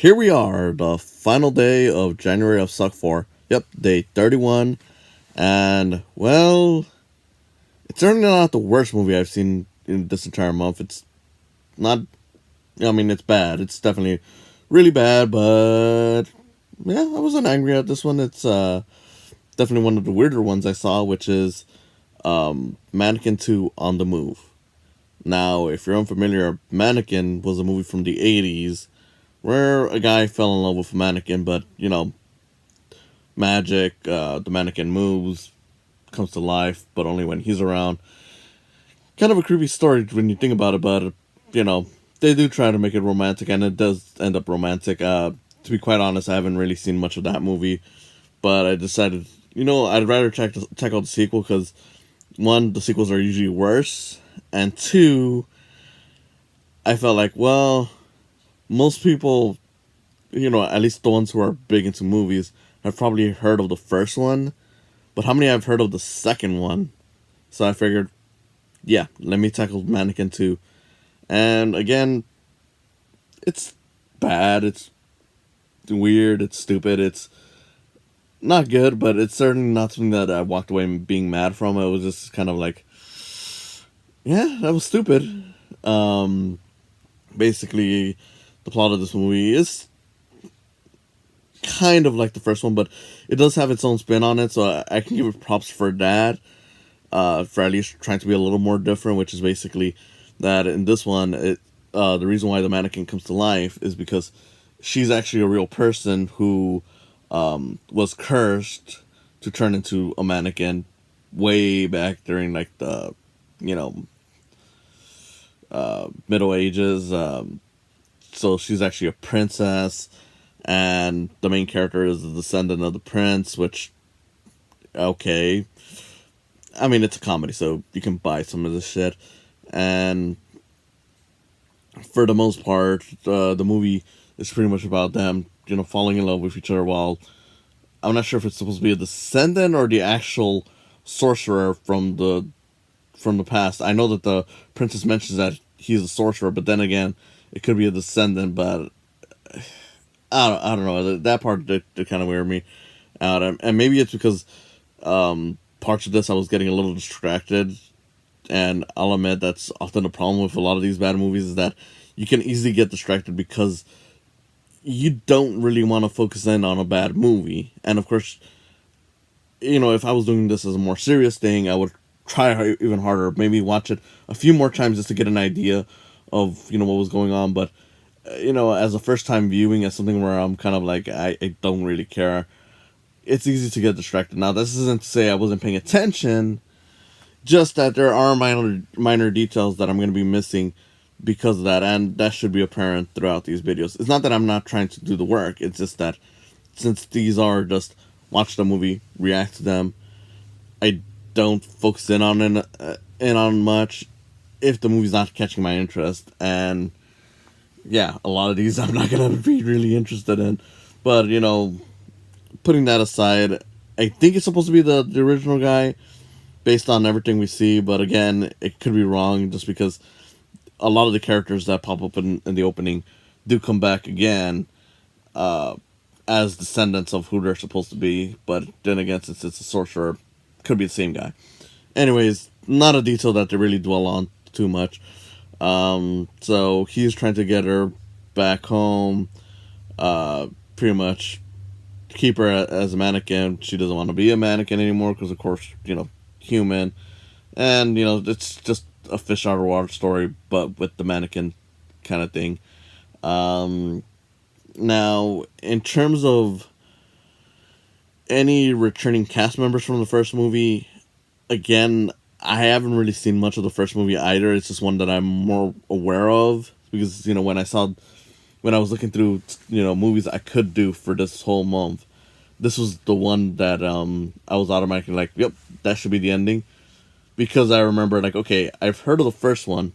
here we are, the final day of January of Suck 4. Yep, day 31. And, well, it's certainly not the worst movie I've seen in this entire month. It's not, it's bad. It's definitely really bad, but yeah, I wasn't angry at this one. It's definitely one of the weirder ones I saw, which is Mannequin 2 on the Move. Now, if you're unfamiliar, Mannequin was a movie from the 80s where a guy fell in love with a mannequin, but, magic, the mannequin moves, comes to life, but only when he's around. Kind of a creepy story when you think about it, but, they do try to make it romantic, and it does end up romantic. To be quite honest, I haven't really seen much of that movie, but I decided, I'd rather check out the sequel, because, one, the sequels are usually worse, and two, I felt like, well, most people, at least the ones who are big into movies, have probably heard of the first one, but how many have heard of the second one? So I figured, yeah, let me tackle Mannequin 2. And again, it's bad, it's weird, it's stupid, it's not good, but it's certainly not something that I walked away being mad from. It was just kind of like, yeah, that was stupid. Basically, the plot of this movie is kind of like the first one, but it does have its own spin on it, so I can give it props for that, for at least trying to be a little more different, which is basically that in this one, the reason why the mannequin comes to life is because she's actually a real person who was cursed to turn into a mannequin way back during, like, the, Middle Ages. So she's actually a princess, and the main character is the descendant of the prince, which, okay. I mean, it's a comedy, so you can buy some of this shit. And for the most part, the movie is pretty much about them, falling in love with each other, while I'm not sure if it's supposed to be a descendant or the actual sorcerer from the past. I know that the princess mentions that he's a sorcerer, but then again, it could be a descendant, but I don't know. That part did kind of weird me out, and maybe it's because parts of this I was getting a little distracted, and I'll admit that's often a problem with a lot of these bad movies, is that you can easily get distracted because you don't really want to focus in on a bad movie. And of course, if I was doing this as a more serious thing, I would try even harder, maybe watch it a few more times just to get an idea of, what was going on. But, as a first time viewing, as something where I'm kind of like, I don't really care, it's easy to get distracted. Now, this isn't to say I wasn't paying attention, just that there are minor details that I'm going to be missing because of that, and that should be apparent throughout these videos. It's not that I'm not trying to do the work, it's just that since these are just watch the movie, react to them, I don't focus in on much if the movie's not catching my interest. And yeah, a lot of these I'm not gonna be really interested in. But putting that aside, I think it's supposed to be the original guy based on everything we see, but again, it could be wrong just because a lot of the characters that pop up in the opening do come back again as descendants of who they're supposed to be. But then again, since it's a sorcerer, could be the same guy. Anyways, not a detail that they really dwell on too much. So he's trying to get her back home, pretty much keep her as a mannequin. She doesn't want to be a mannequin anymore because, of course, human. And, it's just a fish out of water story, but with the mannequin kind of thing. Now, in terms of any returning cast members from the first movie, again, I haven't really seen much of the first movie either. It's just one that I'm more aware of because, when I was looking through, movies I could do for this whole month, this was the one that I was automatically like, yep, that should be the ending. Because I remember, like, okay, I've heard of the first one,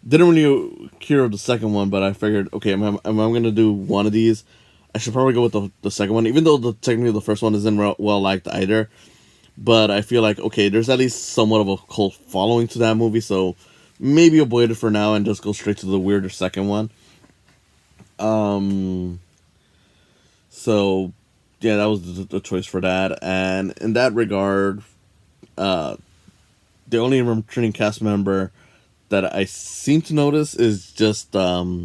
didn't really hear of the second one, but I figured, okay, if I'm going to do one of these, I should probably go with the second one, even though technically the first one isn't well liked either. But I feel like, okay, there's at least somewhat of a cult following to that movie, so maybe avoid it for now and just go straight to the weirder second one. So yeah, that was the choice for that. And in that regard, uh, the only returning cast member that I seem to notice is just a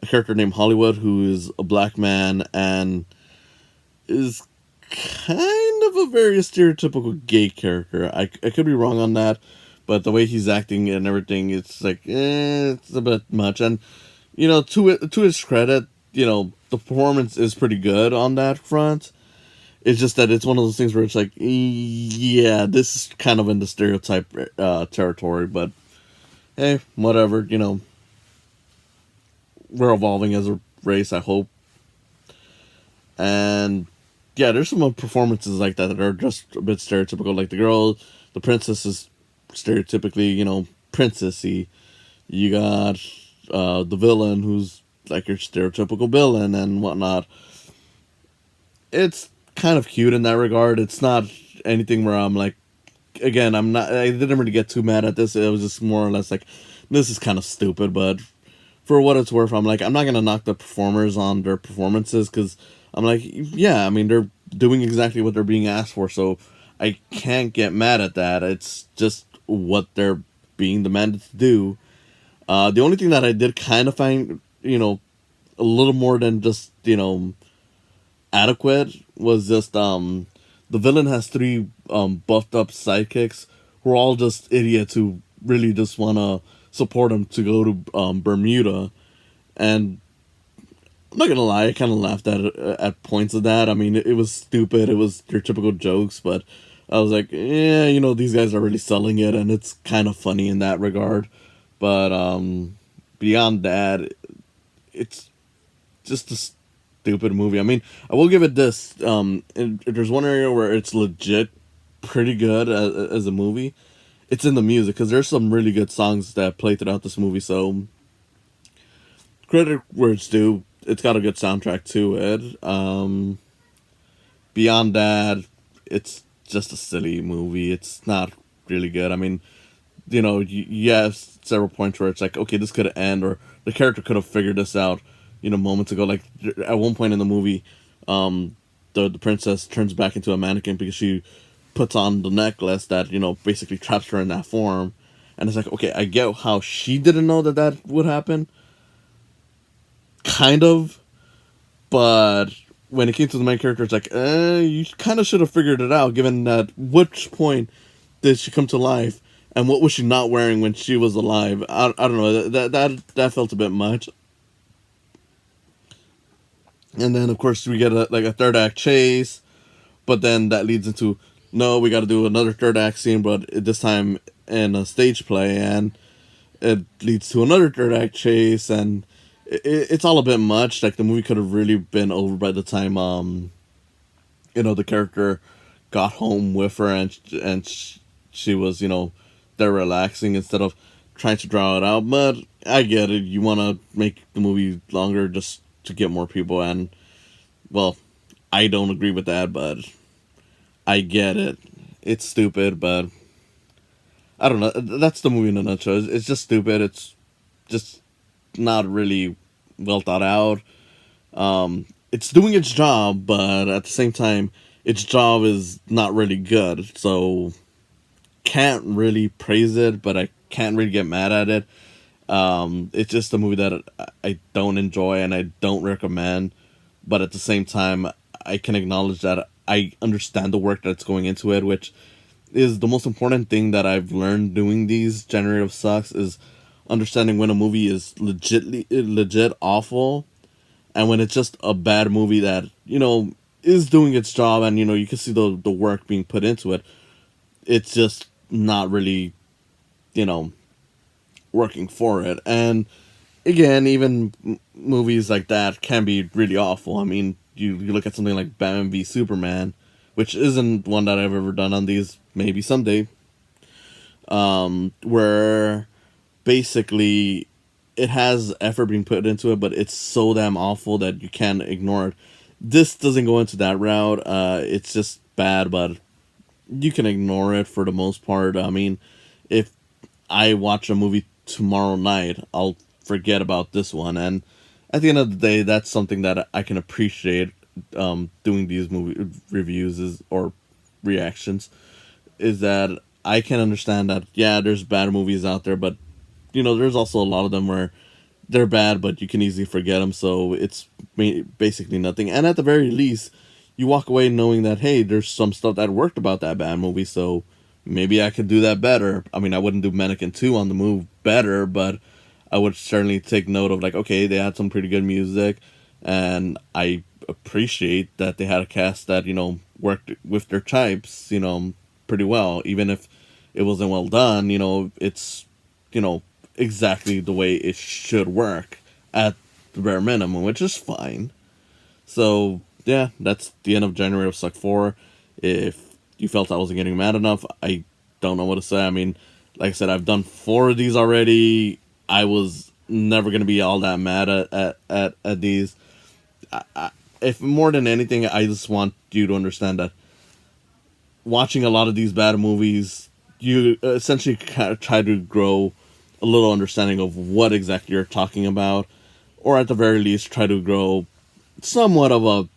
character named Hollywood, who is a black man and is kind of a very stereotypical gay character. I could be wrong on that, but the way he's acting and everything, it's like, it's a bit much. And to his credit, the performance is pretty good on that front. It's just that it's one of those things where it's like, yeah, this is kind of in the stereotype territory, but hey, whatever. We're evolving as a race, I hope. And yeah, there's some performances like that are just a bit stereotypical. Like the princess is stereotypically, princessy. You got the villain who's like your stereotypical villain and whatnot. It's kind of cute in that regard. It's not anything where I'm like, again, I didn't really get too mad at this. It was just more or less like, this is kind of stupid, but for what it's worth, I'm like, I'm not gonna knock the performers on their performances because I'm like, yeah, I mean, they're doing exactly what they're being asked for, so I can't get mad at that. It's just what they're being demanded to do. The only thing that I did kind of find, a little more than just, adequate was just the villain has three buffed up sidekicks who are all just idiots who really just want to support him to go to Bermuda. And I'm not gonna lie, I kind of laughed at points of that. I mean, it was stupid. It was your typical jokes, but I was like, yeah, these guys are really selling it, and it's kind of funny in that regard. But beyond that, it's just a stupid movie. I mean, I will give it this. If there's one area where it's legit pretty good as a movie, it's in the music because there's some really good songs that play throughout this movie. So credit where it's due. It's got a good soundtrack to it. Beyond that, it's just a silly movie. It's not really good. I mean, you have several points where it's like, okay, this could end, or the character could have figured this out, moments ago. Like at one point in the movie, the princess turns back into a mannequin because she puts on the necklace that basically traps her in that form, and it's like, okay, I get how she didn't know that would happen, kind of, but when it came to the main character, it's like, you kind of should have figured it out, given that which point did she come to life, and what was she not wearing when she was alive? I don't know. That felt a bit much. And then of course we get a third act chase, but then that leads into, no, we got to do another third act scene, but this time in a stage play, and it leads to another third act chase, and it's all a bit much. Like the movie could have really been over by the time the character got home with her, and she was there relaxing instead of trying to draw it out. But I get it. You want to make the movie longer just to get more people, and well, I don't agree with that, but I get it. It's stupid, but I don't know. That's the movie in a nutshell. It's just stupid. It's just not really well thought out. It's doing its job, but at the same time, its job is not really good. So can't really praise it, but I can't really get mad at it. It's just a movie that I don't enjoy and I don't recommend. But at the same time, I can acknowledge that I understand the work that's going into it, which is the most important thing that I've learned doing these generative sucks, is understanding when a movie is legit awful, and when it's just a bad movie that is doing its job, and you can see the work being put into it. It's just not really you know working for it. And again, even movies like that can be really awful. I mean, you look at something like Batman v Superman, which isn't one that I've ever done on these. Maybe someday, where basically it has effort being put into it, but it's so damn awful that you can't ignore it. This doesn't go into that route. It's just bad, but you can ignore it for the most part. I mean, if I watch a movie tomorrow night, I'll forget about this one. And at the end of the day, that's something that I can appreciate doing these movie reviews is or reactions is that I can understand that yeah, there's bad movies out there, but there's also a lot of them where they're bad, but you can easily forget them. So it's basically nothing. And at the very least, you walk away knowing that hey, there's some stuff that worked about that bad movie. So maybe I could do that better. I mean, I wouldn't do Mannequin 2 on the move better, but I would certainly take note of like, okay, they had some pretty good music, and I appreciate that they had a cast that worked with their types, pretty well, even if it wasn't well done. It's you know exactly the way it should work at the bare minimum, which is fine. So yeah, that's the end of January of Suck 4. If you felt I wasn't getting mad enough, I don't know what to say. I mean, like I said, I've done 4 of these already. I was never gonna be all that mad at these. If more than anything, I just want you to understand that watching a lot of these bad movies, you essentially kind of try to grow a little understanding of what exactly you're talking about, or at the very least, try to grow somewhat of a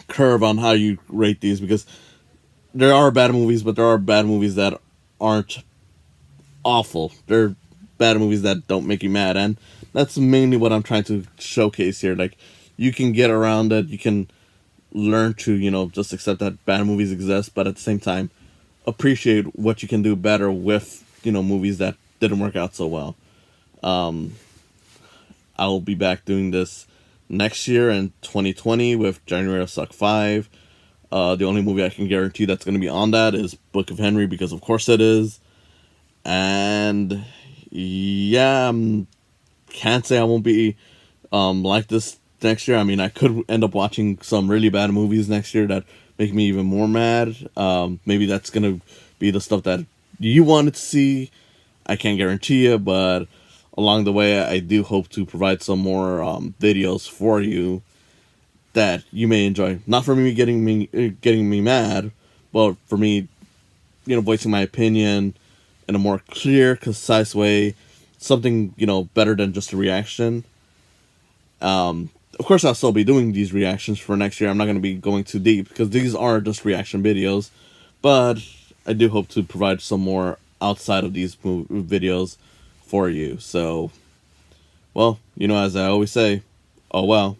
curve on how you rate these, because there are bad movies, but there are bad movies that aren't awful. They're bad movies that don't make you mad, and that's mainly what I'm trying to showcase here. Like, you can get around it, you can learn to, just accept that bad movies exist, but at the same time, appreciate what you can do better with, movies that didn't work out so well. Um, I'll be back doing this next year in 2020 with January of Suck 5. The only movie I can guarantee that's going to be on that is Book of Henry, because of course it is. And yeah, can't say I won't be like this next year. I mean, I could end up watching some really bad movies next year that make me even more mad. Maybe that's gonna be the stuff that you wanted to see. I can't guarantee you, but along the way, I do hope to provide some more videos for you that you may enjoy. Not for me getting me mad, but for me, voicing my opinion in a more clear, concise way. Something better than just a reaction. Of course, I'll still be doing these reactions for next year. I'm not going to be going too deep because these are just reaction videos, but I do hope to provide some more outside of these videos for you. So, well, as I always say, oh well.